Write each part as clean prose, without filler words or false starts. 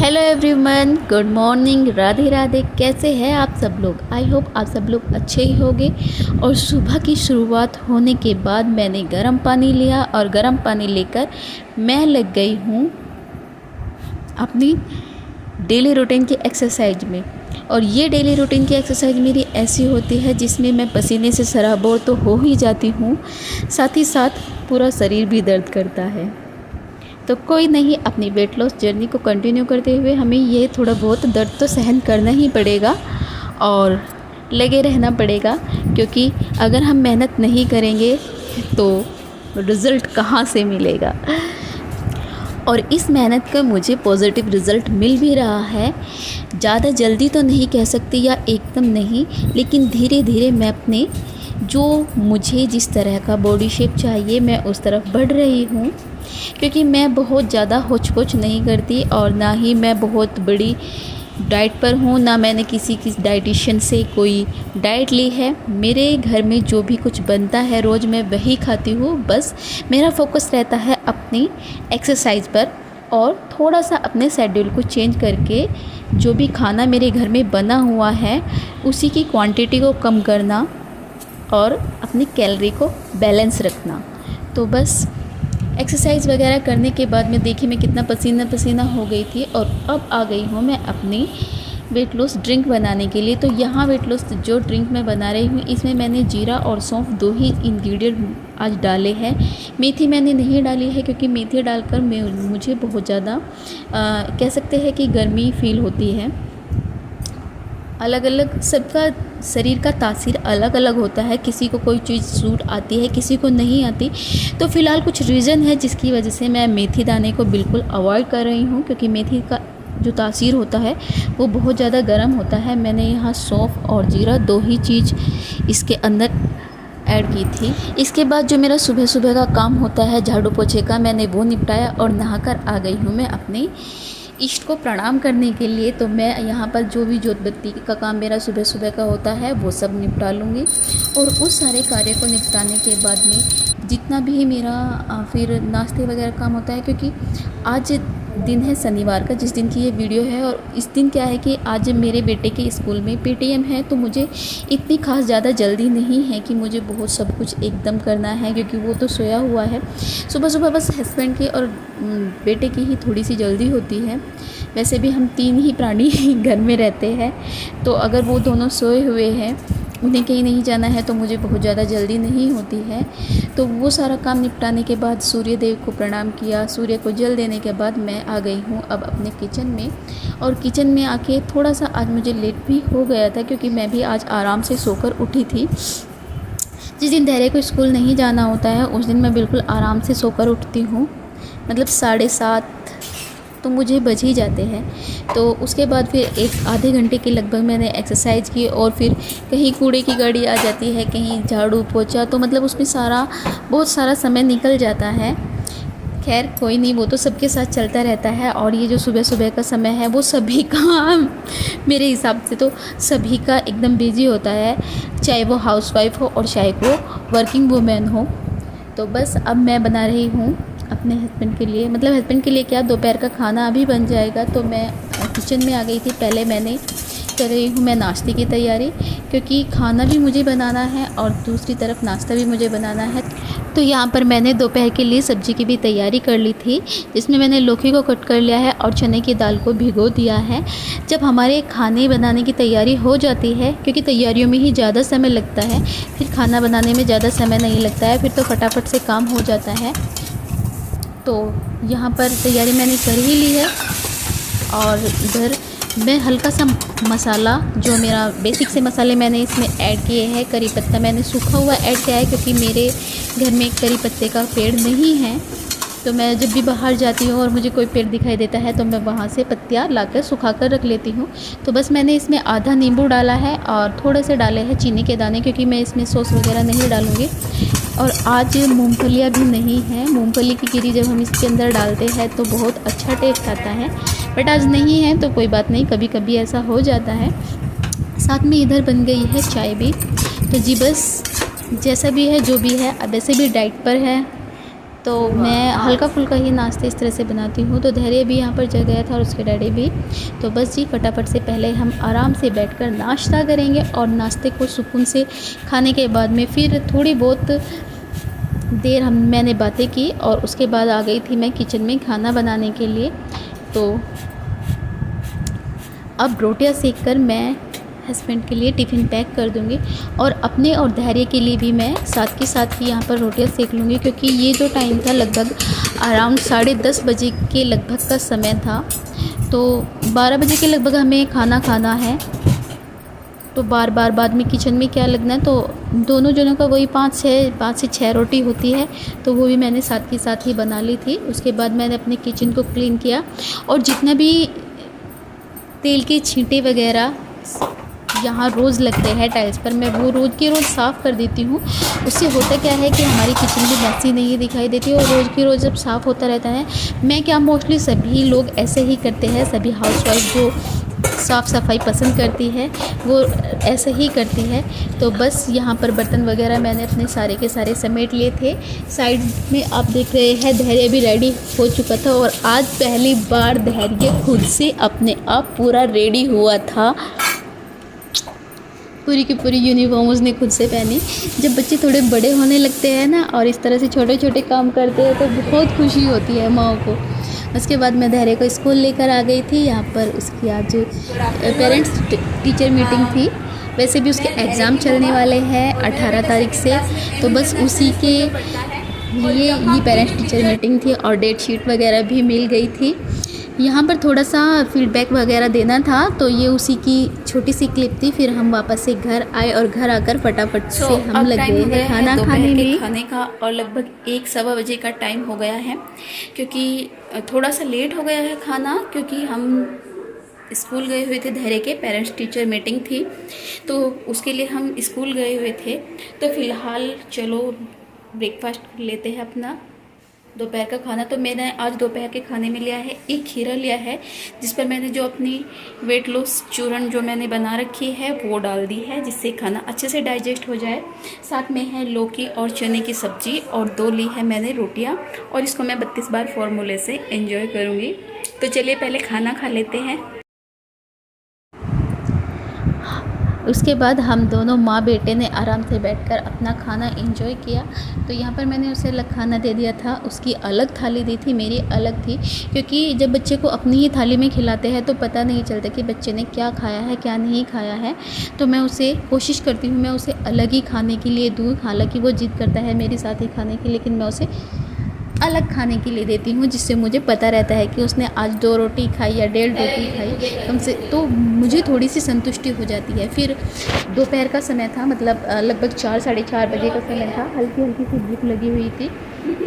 Hello everyone, good morning, Radhe Radhe. कैसे हैं आप सब लोग? आई होप आप सब लोग अच्छे ही होंगे। और सुबह की शुरुआत होने के बाद मैंने गर्म पानी लिया और गर्म पानी लेकर मैं लग गई हूँ अपनी डेली रूटीन की एक्सरसाइज में। और ये डेली रूटीन की एक्सरसाइज मेरी ऐसी होती है जिसमें मैं पसीने से सराबोर तो हो ही जाती हूँ, साथ ही साथ पूरा शरीर भी दर्द करता है। तो कोई नहीं, अपनी वेट लॉस जर्नी को कंटिन्यू करते हुए हमें ये थोड़ा बहुत दर्द तो सहन करना ही पड़ेगा और लगे रहना पड़ेगा, क्योंकि अगर हम मेहनत नहीं करेंगे तो रिज़ल्ट कहाँ से मिलेगा। और इस मेहनत का मुझे पॉजिटिव रिज़ल्ट मिल भी रहा है। ज़्यादा जल्दी तो नहीं कह सकती या एकदम नहीं, लेकिन धीरे धीरे मैं अपने जो मुझे जिस तरह का बॉडी शेप चाहिए मैं उस तरफ बढ़ रही हूँ। क्योंकि मैं बहुत ज़्यादा होच-पोच नहीं करती और ना ही मैं बहुत बड़ी डाइट पर हूँ, ना मैंने किसी डाइटिशियन से कोई डाइट ली है। मेरे घर में जो भी कुछ बनता है रोज़ मैं वही खाती हूँ। बस मेरा फोकस रहता है अपनी एक्सरसाइज पर और थोड़ा सा अपने शेड्यूल को चेंज करके जो भी खाना मेरे घर में बना हुआ है उसी की क्वांटिटी को कम करना और अपनी कैलोरी को बैलेंस रखना। तो बस एक्सरसाइज वगैरह करने के बाद में देखिए मैं कितना पसीना पसीना हो गई थी और अब आ गई हूँ मैं अपनी वेट लॉस ड्रिंक बनाने के लिए। तो यहाँ वेट लॉस जो ड्रिंक मैं बना रही हूँ इसमें मैंने जीरा और सौंफ दो ही इंग्रेडिएंट आज डाले हैं। मेथी मैंने नहीं डाली है क्योंकि मेथी डालकर मुझे बहुत ज़्यादा कह सकते हैं कि गर्मी फील होती है। अलग अलग सबका शरीर का तासीर अलग अलग होता है, किसी को कोई चीज़ सूट आती है किसी को नहीं आती। तो फ़िलहाल कुछ रीज़न है जिसकी वजह से मैं मेथी दाने को बिल्कुल अवॉइड कर रही हूँ, क्योंकि मेथी का जो तासीर होता है वो बहुत ज़्यादा गर्म होता है। मैंने यहाँ सौंफ और जीरा दो ही चीज़ इसके अंदर ऐड की थी। इसके बाद जो मेरा सुबह सुबह का काम होता है झाड़ू पोछे का, मैंने वो निपटाया और नहाकर आ गई हूँ मैं अपने इष्ट को प्रणाम करने के लिए। तो मैं यहाँ पर जो भी जोत बत्ती का काम मेरा सुबह सुबह का होता है वो सब निपटा लूँगी। और उस सारे कार्य को निपटाने के बाद में जितना भी मेरा फिर नाश्ते वगैरह काम होता है, क्योंकि आज दिन है शनिवार का जिस दिन की ये वीडियो है। और इस दिन क्या है कि आज मेरे बेटे के स्कूल में पेटीएम है, तो मुझे इतनी खास ज़्यादा जल्दी नहीं है कि मुझे बहुत सब कुछ एकदम करना है, क्योंकि वो तो सोया हुआ है। सुबह सुबह बस हस्बैंड की और बेटे की ही थोड़ी सी जल्दी होती है। वैसे भी हम तीन ही प्राणी घर में रहते हैं, तो अगर वो दोनों सोए हुए हैं, उन्हें कहीं नहीं जाना है, तो मुझे बहुत ज़्यादा जल्दी नहीं होती है। तो वो सारा काम निपटाने के बाद सूर्य देव को प्रणाम किया, सूर्य को जल देने के बाद मैं आ गई हूँ अब अपने किचन में। और किचन में आके थोड़ा सा आज मुझे लेट भी हो गया था, क्योंकि मैं भी आज आराम से सोकर उठी थी। जिस दिन धैर्य को स्कूल नहीं जाना होता है उस दिन मैं बिल्कुल आराम से सोकर उठती हूँ, मतलब 7:30 तो मुझे बज ही जाते हैं। तो उसके बाद फिर एक आधे घंटे के लगभग मैंने एक्सरसाइज की और फिर कहीं कूड़े की गाड़ी आ जाती है, कहीं झाड़ू पोछा, तो मतलब उसमें बहुत सारा समय निकल जाता है। खैर कोई नहीं, वो तो सबके साथ चलता रहता है। और ये जो सुबह सुबह का समय है वो सभी का मेरे हिसाब से तो सभी का एकदम बिजी होता है, चाहे वो हाउसवाइफ हो और चाहे वो वर्किंग वूमेन हो। तो बस अब मैं बना रही हूँ अपने हस्बैंड के लिए, मतलब हस्बैंड के लिए क्या, दोपहर का खाना अभी बन जाएगा। तो मैं किचन में आ गई थी। पहले मैंने कर रही हूँ मैं नाश्ते की तैयारी, क्योंकि खाना भी मुझे बनाना है और दूसरी तरफ नाश्ता भी मुझे बनाना है। तो यहाँ पर मैंने दोपहर के लिए सब्ज़ी की भी तैयारी कर ली थी, जिसमें मैंने लौकी को कट कर लिया है और चने की दाल को भिगो दिया है। जब हमारे खाने बनाने की तैयारी हो जाती है, क्योंकि तैयारियों में ही ज़्यादा समय लगता है, फिर खाना बनाने में ज़्यादा समय नहीं लगता है, फिर तो फटाफट से काम हो जाता है। तो यहाँ पर तैयारी मैंने कर ही ली है। और इधर मैं हल्का सा मसाला, जो मेरा बेसिक से मसाले मैंने इसमें ऐड किए हैं। करी पत्ता मैंने सूखा हुआ ऐड किया है, क्योंकि मेरे घर में करी पत्ते का पेड़ नहीं है। तो मैं जब भी बाहर जाती हूँ और मुझे कोई पेड़ दिखाई देता है तो मैं वहाँ से पत्तियाँ लाकर सुखा कर रख लेती हूँ। तो बस मैंने इसमें आधा नींबू डाला है और थोड़े से डाले हैं चीनी के दाने, क्योंकि मैं इसमें सॉस वगैरह नहीं डालूँगी। और आज मूंगफलियाँ भी नहीं हैं। मूंगफली की गिरी जब हम इसके अंदर डालते हैं तो बहुत अच्छा टेस्ट आता है, बट आज नहीं है तो कोई बात नहीं, कभी कभी ऐसा हो जाता है। साथ में इधर बन गई है चाय भी। तो जी बस जैसा भी है जो भी है, अब वैसे भी डाइट पर है तो मैं हल्का फुल्का ही नाश्ते इस तरह से बनाती हूँ। तो धैर्य भी यहाँ पर जग गया था और उसके डैडी भी। तो बस जी फटाफट से पहले हम आराम से बैठकर नाश्ता करेंगे और नाश्ते को सुकून से खाने के बाद में फिर थोड़ी बहुत देर मैंने बातें की और उसके बाद आ गई थी मैं किचन में खाना बनाने के लिए। तो अब रोटियां सेककर मैं हस्बैंड के लिए टिफ़िन पैक कर दूंगी और अपने और धैर्य के लिए भी मैं साथ के साथ ही यहाँ पर रोटियां सेक लूँगी, क्योंकि ये जो टाइम था लगभग अराउंड 10:30 बजे के लगभग का समय था। तो 12 बजे के लगभग हमें खाना खाना है। तो बार बार बाद में किचन में क्या लगना है, तो दोनों जनों का वही 5 से 6 रोटी होती है। तो वो भी मैंने साथ के साथ ही बना ली थी। उसके बाद मैंने अपने किचन को क्लीन किया और जितना भी तेल के छींटे वगैरह यहाँ रोज़ लगते हैं टाइल्स पर, मैं वो रोज़ के रोज़ साफ़ कर देती हूँ। उससे होता क्या है कि हमारी किचन भी मैसी नहीं दिखाई देती और रोज़ की रोज़ जब साफ़ होता रहता है, मैं क्या मोस्टली सभी लोग ऐसे ही करते हैं, सभी हाउसवाइफ जो साफ़ सफाई पसंद करती है वो ऐसे ही करती है। तो बस यहाँ पर बर्तन वगैरह मैंने अपने सारे के सारे समेट लिए थे। साइड में आप देख रहे हैं धैर्य भी रेडी हो चुका था और आज पहली बार धैर्य खुद से अपने आप पूरा रेडी हुआ था। पूरी की पूरी यूनिफॉर्म उसने खुद से पहनी। जब बच्चे थोड़े बड़े होने लगते हैं ना और इस तरह से छोटे छोटे काम करते हैं तो बहुत खुशी होती है माओ को। उसके बाद मैं धैर्य को स्कूल लेकर आ गई थी। यहाँ पर उसकी आज पेरेंट्स टीचर मीटिंग थी। वैसे भी उसके एग्ज़ाम चलने वाले हैं 18 तारीख से, तो बस उसी के लिए ये पेरेंट्स टीचर मीटिंग थी और डेट शीट वगैरह भी मिल गई थी। यहाँ पर थोड़ा सा फीडबैक वगैरह देना था, तो ये उसी की छोटी सी क्लिप थी। फिर हम वापस से घर आए और घर आकर फटाफट से हम लग गए हैं खाना खाने में। खाने का और लगभग 1-1:15 बजे का टाइम हो गया है, क्योंकि थोड़ा सा लेट हो गया है खाना, क्योंकि हम स्कूल गए हुए थे। धैर्य के पेरेंट्स टीचर मीटिंग थी तो उसके लिए हम स्कूल गए हुए थे। तो फ़िलहाल चलो ब्रेकफास्ट लेते हैं अपना दोपहर का खाना। तो मैंने आज दोपहर के खाने में लिया है एक खीरा लिया है, जिस पर मैंने जो अपनी वेट लॉस चूरन जो मैंने बना रखी है वो डाल दी है, जिससे खाना अच्छे से डाइजेस्ट हो जाए। साथ में है लौकी और चने की सब्जी और 2 ली है मैंने रोटियां, और इसको मैं 32 बार फॉर्मूले से एंजॉय करूँगी। तो चलिए पहले खाना खा लेते हैं। उसके बाद हम दोनों माँ बेटे ने आराम से बैठकर अपना खाना एंजॉय किया। तो यहाँ पर मैंने उसे अलग खाना दे दिया था, उसकी अलग थाली दी थी, मेरी अलग थी। क्योंकि जब बच्चे को अपनी ही थाली में खिलाते हैं तो पता नहीं चलता कि बच्चे ने क्या खाया है क्या नहीं खाया है। तो मैं उसे कोशिश करती हूँ मैं उसे अलग ही खाने के लिए दूँ। हालाँकि वो जिद करता है मेरे साथ ही खाने की, लेकिन मैं उसे अलग खाने के लिए देती हूँ, जिससे मुझे पता रहता है कि उसने आज 2 रोटी खाई या 1.5 रोटी खाई कम से, तो मुझे थोड़ी सी संतुष्टि हो जाती है। फिर दोपहर का समय था, मतलब लगभग 4-4:30 बजे का समय था। हल्की हल्की सी भूख लगी हुई थी।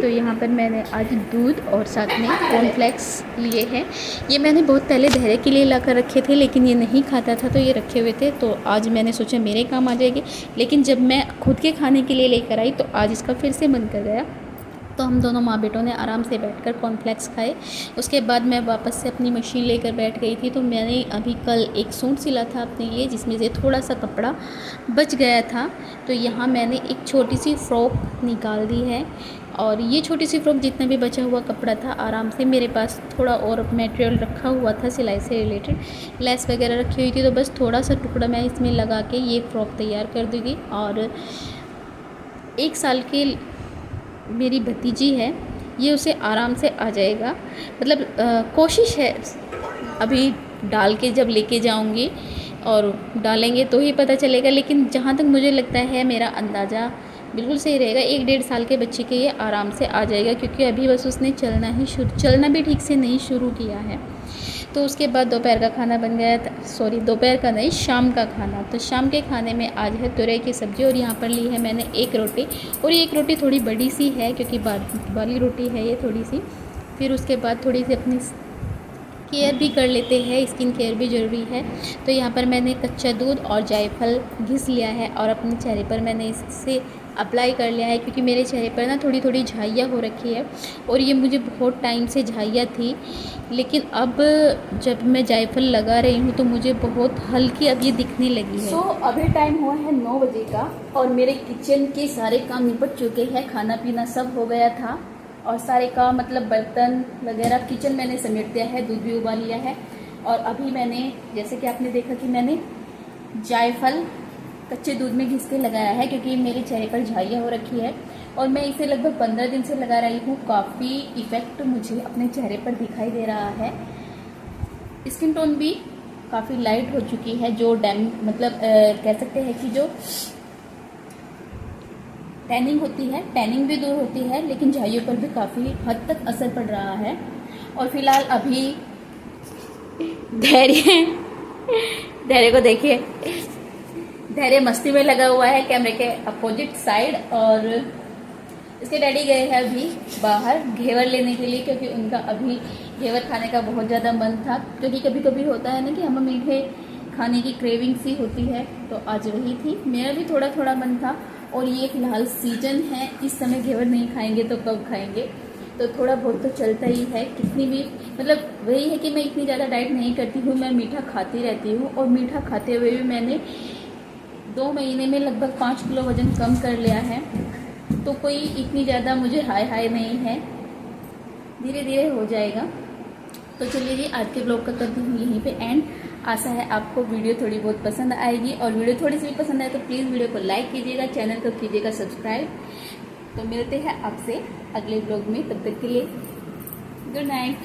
तो यहाँ पर मैंने आज दूध और साथ में कॉर्नफ्लेक्स लिए हैं। ये मैंने बहुत पहले धैर्य के लिए ला कर रखे थे, लेकिन ये नहीं खाता था तो ये रखे हुए थे। तो आज मैंने सोचा मेरे काम आ जाएगी, लेकिन जब मैं खुद के खाने के लिए लेकर आई तो आज इसका फिर से मन कर गया। तो हम दोनों माँ बेटों ने आराम से बैठकर कॉर्नफ्लेक्स खाए। उसके बाद मैं वापस से अपनी मशीन लेकर बैठ गई थी। तो मैंने अभी कल एक सूट सिला था अपने लिए, जिसमें से थोड़ा सा कपड़ा बच गया था। तो यहाँ मैंने एक छोटी सी फ़्रॉक निकाल दी है, और ये छोटी सी फ़्रॉक जितना भी बचा हुआ कपड़ा था आराम से मेरे पास थोड़ा और मटेरियल रखा हुआ था सिलाई से रिलेटेड, लेस वगैरह रखी हुई थी। तो बस थोड़ा सा टुकड़ा मैं इसमें लगा के ये फ़्रॉक तैयार कर दूँगी। और 1 साल के मेरी भतीजी है, ये उसे आराम से आ जाएगा। मतलब कोशिश है, अभी डाल के जब लेके जाऊंगी और डालेंगे तो ही पता चलेगा। लेकिन जहाँ तक मुझे लगता है मेरा अंदाज़ा बिल्कुल सही रहेगा, 1-1.5 साल के बच्चे के ये आराम से आ जाएगा, क्योंकि अभी बस उसने चलना भी ठीक से नहीं शुरू किया है। तो उसके बाद दोपहर का खाना बन गया था, सॉरी दोपहर का नहीं, शाम का खाना। तो शाम के खाने में आज है तुरई की सब्ज़ी, और यहाँ पर ली है मैंने 1 रोटी, और ये 1 रोटी थोड़ी बड़ी सी है क्योंकि वाली रोटी है ये थोड़ी सी। फिर उसके बाद थोड़ी सी अपनी केयर भी कर लेते हैं, स्किन केयर भी ज़रूरी है। तो यहाँ पर मैंने कच्चा दूध और जायफल घिस लिया है और अपने चेहरे पर मैंने इससे अप्लाई कर लिया है, क्योंकि मेरे चेहरे पर ना थोड़ी थोड़ी झाइयाँ हो रखी है, और ये मुझे बहुत टाइम से झाइयाँ थी। लेकिन अब जब मैं जायफल लगा रही हूँ तो मुझे बहुत हल्की अब ये दिखने लगी है। अभी टाइम हुआ है 9 बजे का, और मेरे किचन के सारे काम निपट चुके हैं, खाना पीना सब हो गया था। और सारे काम मतलब बर्तन वगैरह किचन मैंने समेट दिया है, दूध भी उबाल लिया है। और अभी मैंने जैसे कि आपने देखा कि मैंने जायफल कच्चे दूध में घिस के लगाया है, क्योंकि मेरे चेहरे पर झाइयाँ हो रखी है और मैं इसे लगभग 15 दिन से लगा रही हूँ। काफ़ी इफ़ेक्ट मुझे अपने चेहरे पर दिखाई दे रहा है। स्किन टोन भी काफ़ी लाइट हो चुकी है, जो मतलब कह सकते हैं कि जो टैनिंग होती है, टैनिंग भी दूर होती है, लेकिन झाइयों पर भी काफ़ी हद तक असर पड़ रहा है। और फिलहाल अभी धैर्य को देखिए, धैर्य मस्ती में लगा हुआ है कैमरे के अपोजिट साइड। और इसके डैडी गए हैं अभी बाहर घेवर लेने के लिए, क्योंकि उनका अभी घेवर खाने का बहुत ज़्यादा मन था। क्योंकि कभी कभी होता है ना कि हमें मीठे खाने की क्रेविंग सी होती है, तो आज वही थी। मेरा भी थोड़ा थोड़ा मन था। और ये फिलहाल सीजन है, इस समय घेवर नहीं खाएंगे तो कब खाएंगे, तो थोड़ा बहुत तो चलता ही है। कितनी भी मतलब वही है कि मैं इतनी ज़्यादा डाइट नहीं करती हूँ, मैं मीठा खाती रहती हूँ। और मीठा खाते हुए भी मैंने 2 महीने में लगभग 5 किलो वज़न कम कर लिया है। तो कोई इतनी ज़्यादा मुझे हाई नहीं है, धीरे धीरे हो जाएगा। तो चलिए जी, आज के ब्लॉग का करती हूँ यहीं पे एंड। आशा है आपको वीडियो थोड़ी बहुत पसंद आएगी, और वीडियो थोड़ी सी भी पसंद आए तो प्लीज़ वीडियो को लाइक कीजिएगा, चैनल को कीजिएगा सब्सक्राइब। तो मिलते हैं आपसे अगले ब्लॉग में, तब तक के लिए गुड नाइट।